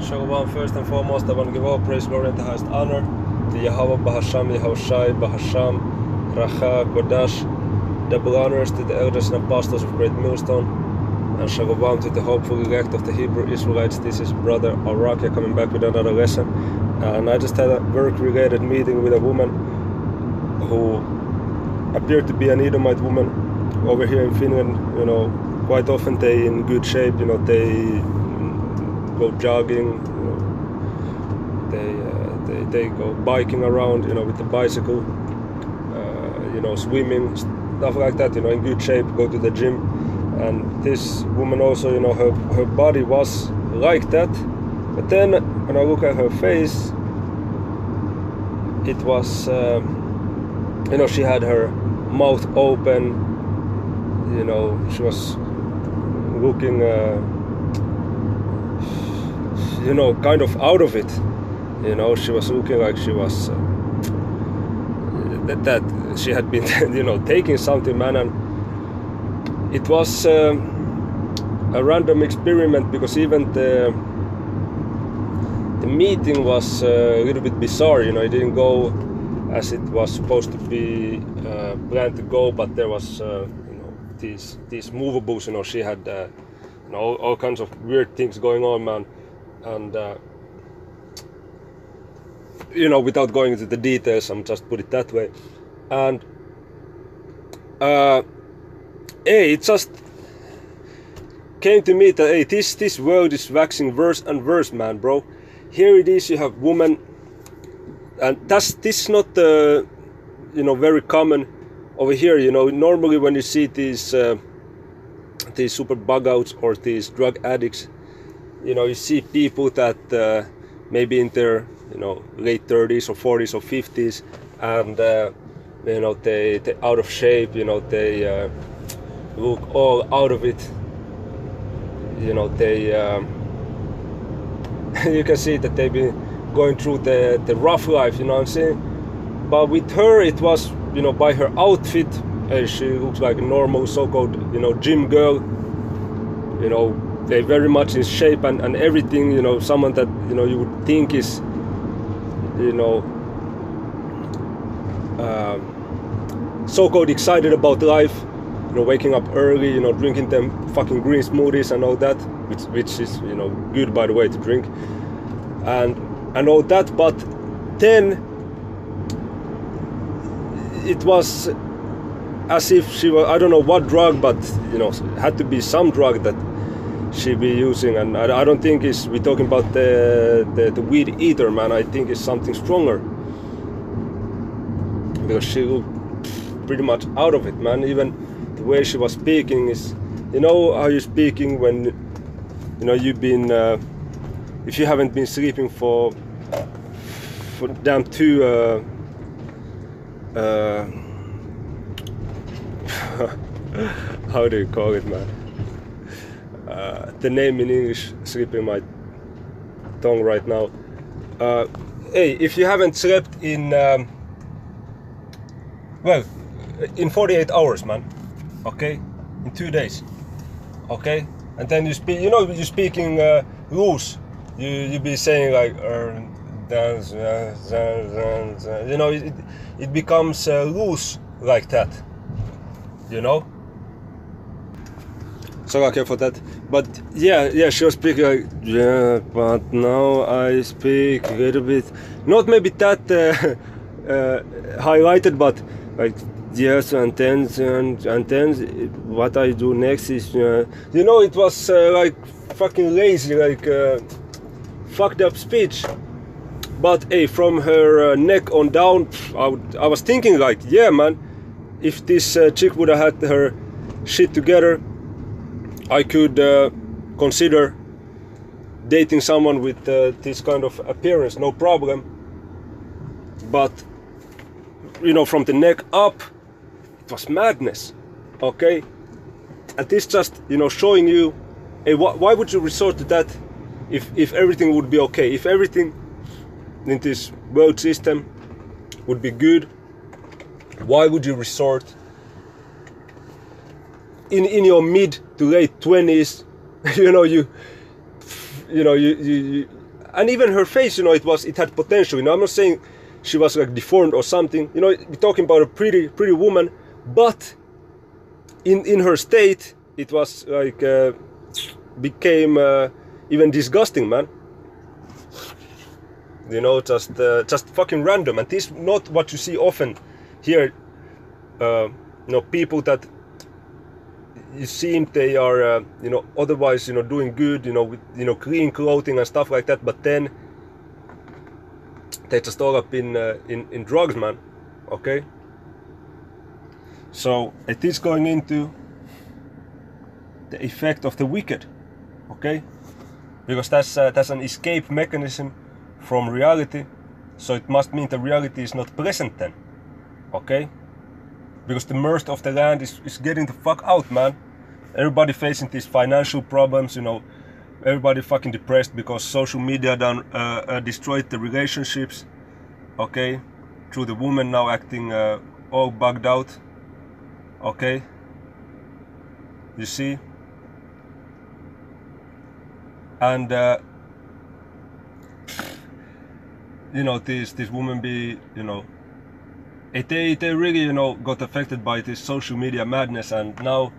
Shalom, first and foremost, I want to give all praise, glory, and the highest honor to Yahweh, Bahasham, Yahushai, Bahasham, Racha, Kodash, double honors to the elders and apostles of Great Millstone, and Shalom to the hopeful elect of the Hebrew Israelites. This is Brother Arakia coming back with another lesson. And I just had a work-related meeting with a woman who appeared to be an Edomite woman over here in Finland. You know, quite often they in good shape, you know, they go jogging, you know, they go biking around, you know, with the bicycle, you know, swimming, stuff like that, you know, in good shape, go to the gym. And this woman also, you know, her body was like that, but then when I look at her face, it was, you know, she had her mouth open, you know, she was looking, you know, kind of out of it, you know, she was looking like she was, that she had been, you know, taking something, man. And it was a random experiment, because even the meeting was a little bit bizarre, you know, it didn't go as it was supposed to be planned to go, but there was, you know, these movables, you know, she had, you know, all kinds of weird things going on, man. And you know, without going into the details, I'm just put it that way. And hey, it just came to me that, hey, this world is waxing worse and worse, man, bro. Here it is, you have women, and this is not you know, very common over here. You know, normally when you see these super bug outs or these drug addicts, you know, you see people that maybe in their, you know, late 30s or 40s or 50s, and you know, they out of shape, you know, they look all out of it, you know, they you can see that they've been going through the rough life, you know what I'm saying. But with her, it was, you know, by her outfit, she looks like a normal so-called, you know, gym girl, you know, they're very much in shape and everything, you know, someone that, you know, you would think is, you know, so-called excited about life, you know, waking up early, you know, drinking them fucking green smoothies and all that, which is, you know, good, by the way, to drink, and all that. But then it was as if she was, I don't know what drug, but, you know, had to be some drug that she be using. And I don't think we're talking about the weed either, man. I think it's something stronger, because she looked pretty much out of it, man. Even the way she was speaking is, you know how you're speaking when, you know, you've been if you haven't been sleeping for damn two how do you call it, man? The name in English slipping my tongue right now. Hey, if you haven't slept in well, in 48 hours, man, okay, in 2 days, okay, and then you speak, you know, you're speaking loose, you be saying like dance, you know, it becomes loose like that, you know. So okay for that. But yeah, she was speaking like, yeah, but now I speak a little bit, not maybe that highlighted, but like, yes, and then what I do next is, you know, it was like fucking lazy, like fucked up speech. But hey, from her neck on down, I was thinking like, yeah, man, if this chick would have had her shit together, I could consider dating someone with this kind of appearance, no problem. But, you know, from the neck up, it was madness, okay? And this just, you know, showing you, hey, why would you resort to that if everything would be okay? If everything in this world system would be good, why would you resort in your mid to late 20s, you and even her face, you know, it had potential. You know, I'm not saying she was like deformed or something. You know, we're talking about a pretty woman, but in her state, it was like became even disgusting, man. You know, just fucking random, and this is not what you see often here. You know, people that you seem they are, you know, otherwise, you know, doing good, you know, with, you know, clean clothing and stuff like that, but then they just all up in drugs, man. Okay. So it is going into the effect of the wicked, okay, because that's an escape mechanism from reality. So it must mean the reality is not present then, okay. Because the worst of the land is getting the fuck out, man. Everybody facing these financial problems, you know. Everybody fucking depressed because social media done destroyed the relationships, okay. Through the woman now acting all bugged out, okay. You see, and you know, these women be, you know. They really, you know, got affected by this social media madness, and now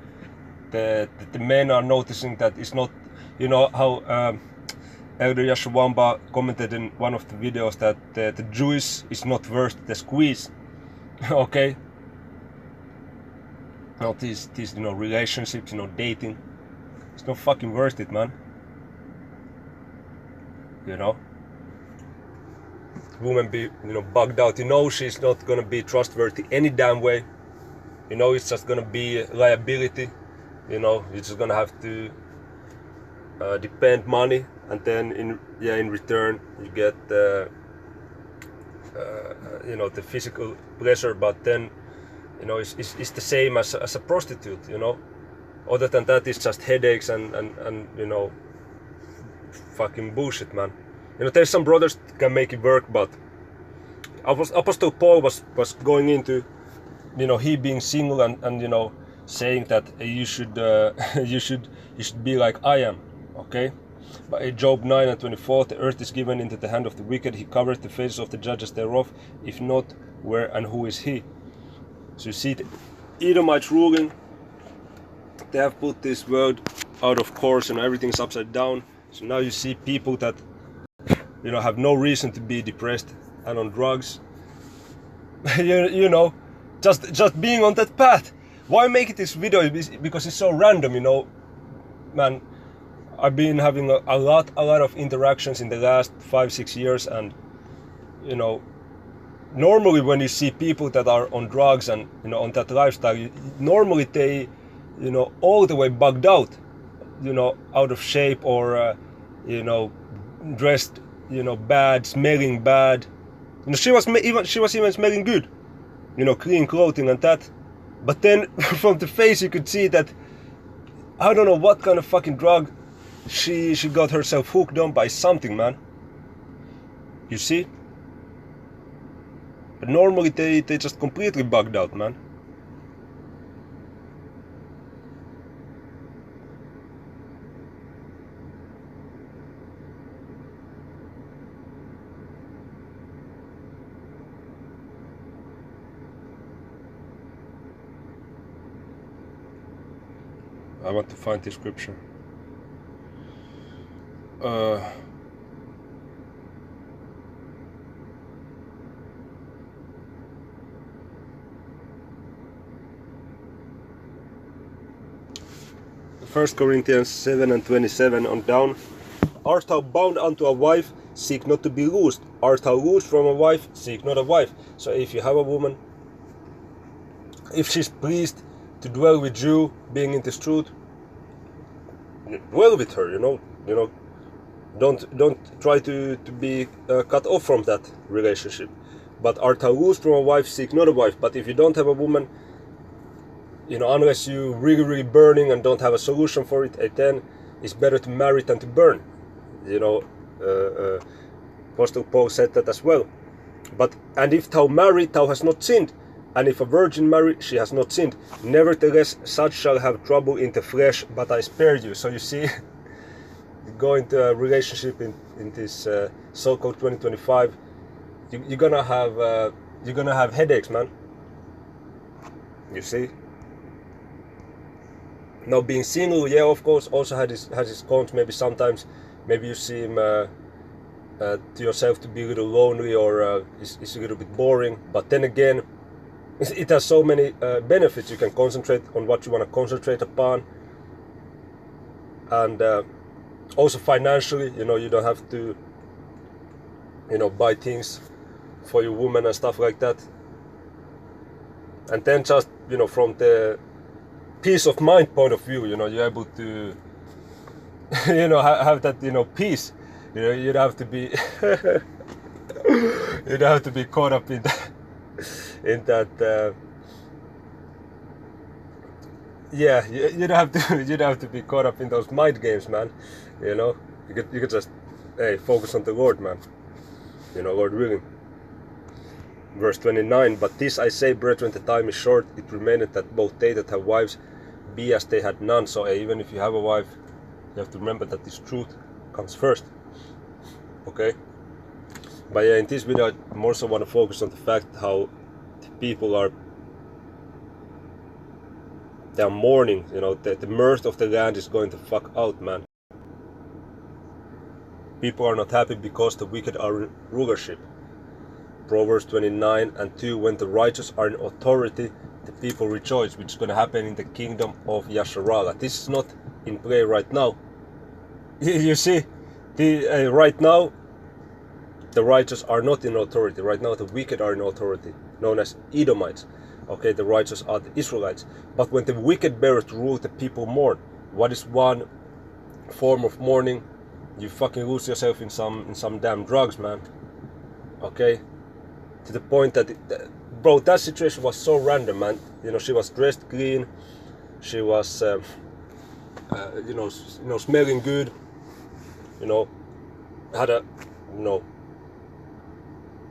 the men are noticing that it's not, you know, how Elder Yashawamba commented in one of the videos that the juice is not worth the squeeze, okay? Now these you know, relationships, you know, dating, it's not fucking worth it, man. You know? Woman be, you know, bugged out. You know, she's not gonna be trustworthy any damn way. You know, it's just gonna be a liability. You know, you're just gonna have to depend money, and then in return you get you know, the physical pleasure. But then, you know, it's the same as a prostitute. You know, other than that, it's just headaches and you know, fucking bullshit, man. You know, there's some brothers that can make it work, but Apostle Paul was going into, you know, he being single and you know, saying that you should you should be like I am, okay. But Job 9:24, the earth is given into the hand of the wicked. He covereth the faces of the judges thereof. If not, where and who is he? So you see, the Edomites ruling. They have put this world out of course, and everything's upside down. So now you see people that, you know, have no reason to be depressed and on drugs. you know, just being on that path. Why make this video? Because it's so random, you know, man. I've been having a lot of interactions in the last 5-6 years, and you know, normally when you see people that are on drugs and, you know, on that lifestyle, normally they, you know, all the way bugged out, you know, out of shape, or you know, dressed, you know, bad, smelling bad. You know, she was even smelling good, you know, clean clothing and that. But then from the face you could see that I don't know what kind of fucking drug she got herself hooked on by something, man. You see? But normally they just completely bugged out, man. I want to find the scripture. First Corinthians 7:27 on down. Art thou bound unto a wife? Seek not to be loosed. Art thou loosed from a wife? Seek not a wife. So if you have a woman, if she's pleased to dwell with you, being in this truth, dwell with her, you know. Don't try to be cut off from that relationship. But art thou loosed from a wife? Seek not a wife. But if you don't have a woman, you know, unless you really burning and don't have a solution for it, then it's better to marry than to burn. You know, Apostle Paul said that as well. But and if thou marry, thou hast not sinned. And if a virgin marry, she has not sinned. Nevertheless, such shall have trouble in the flesh, but I spare you. So you see, go into a relationship in this so-called 2025, you're gonna have headaches, man. You see. Now being single, yeah, of course, also has its cons. Maybe sometimes, maybe you seem to yourself to be a little lonely, or it's a little bit boring. But then again, it has so many benefits. You can concentrate on what you want to concentrate upon, and also financially, you know, you don't have to, you know, buy things for your woman and stuff like that. And then just, you know, from the peace of mind point of view, you know, you're able to, you know, have that, you know, peace. You know, you'd have to be you'd have to be caught up in that yeah, you'd have to be caught up in those mind games, man. You know, you could just, hey, focus on the Lord, man. You know, Lord willing. Verse 29, but this I say, brethren, the time is short. It remaineth that both they that have wives be as they had none. So even if you have a wife, you have to remember that this truth comes first. Okay? But yeah, in this video I more so want to focus on the fact how the people are mourning, you know, the mirth of the land is going to fuck out, man. People are not happy because the wicked are in rulership. Proverbs 29:2, when the righteous are in authority, the people rejoice, which is going to happen in the kingdom of Yasharala. This is not in play right now. You see, right now, the righteous are not in authority. Right now, the wicked are in authority, known as Edomites. Okay, the righteous are the Israelites. But when the wicked beareth rule, the people mourn. What is one form of mourning? You fucking lose yourself in some damn drugs, man. Okay, to the point that bro, that situation was so random, man. You know, she was dressed clean, she was you know, smelling good, you know, had a, you know,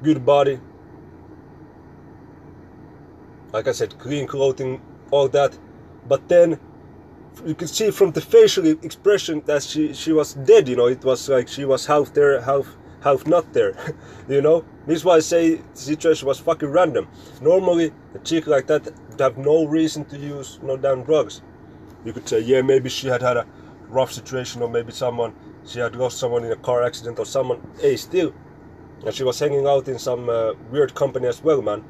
good body, like I said, clean clothing, all that. But then you could see from the facial expression that she was dead. You know, it was like she was half there, half not there. You know, this is why I say the situation was fucking random. Normally a chick like that would have no reason to use no damn drugs. You could say, yeah, maybe she had a rough situation, or maybe she had lost someone in a car accident, or someone, hey, still. And she was hanging out in some weird company as well, man.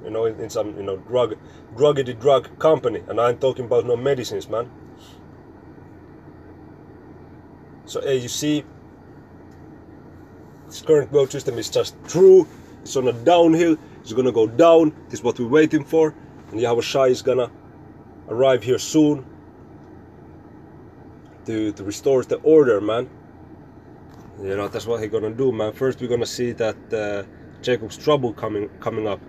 You know, in some, you know, drug company. And I'm talking about no medicines, man. So, hey, you see, this current world system is just true. It's on a downhill. It's gonna go down. This is what we're waiting for. And Yahweh Shai is gonna arrive here soon to restore the order, man. You know, that's what he's gonna do, man. First we're gonna see that Jacob's trouble coming up.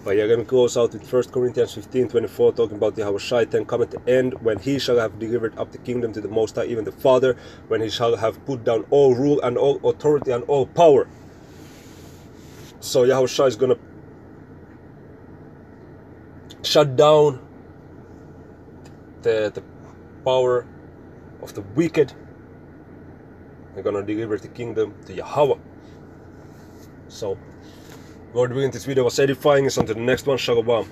But you're gonna close out with 1 Corinthians 15:24, talking about Yahweh Shai. Then cometh the end, when he shall have delivered up the kingdom to the Most High, even the Father, when he shall have put down all rule and all authority and all power. So Yahweh Shai is gonna shut down the power of the wicked. They're gonna deliver the kingdom to Yahweh. So, Lord willing, this video was edifying. Until the next one, Shalom.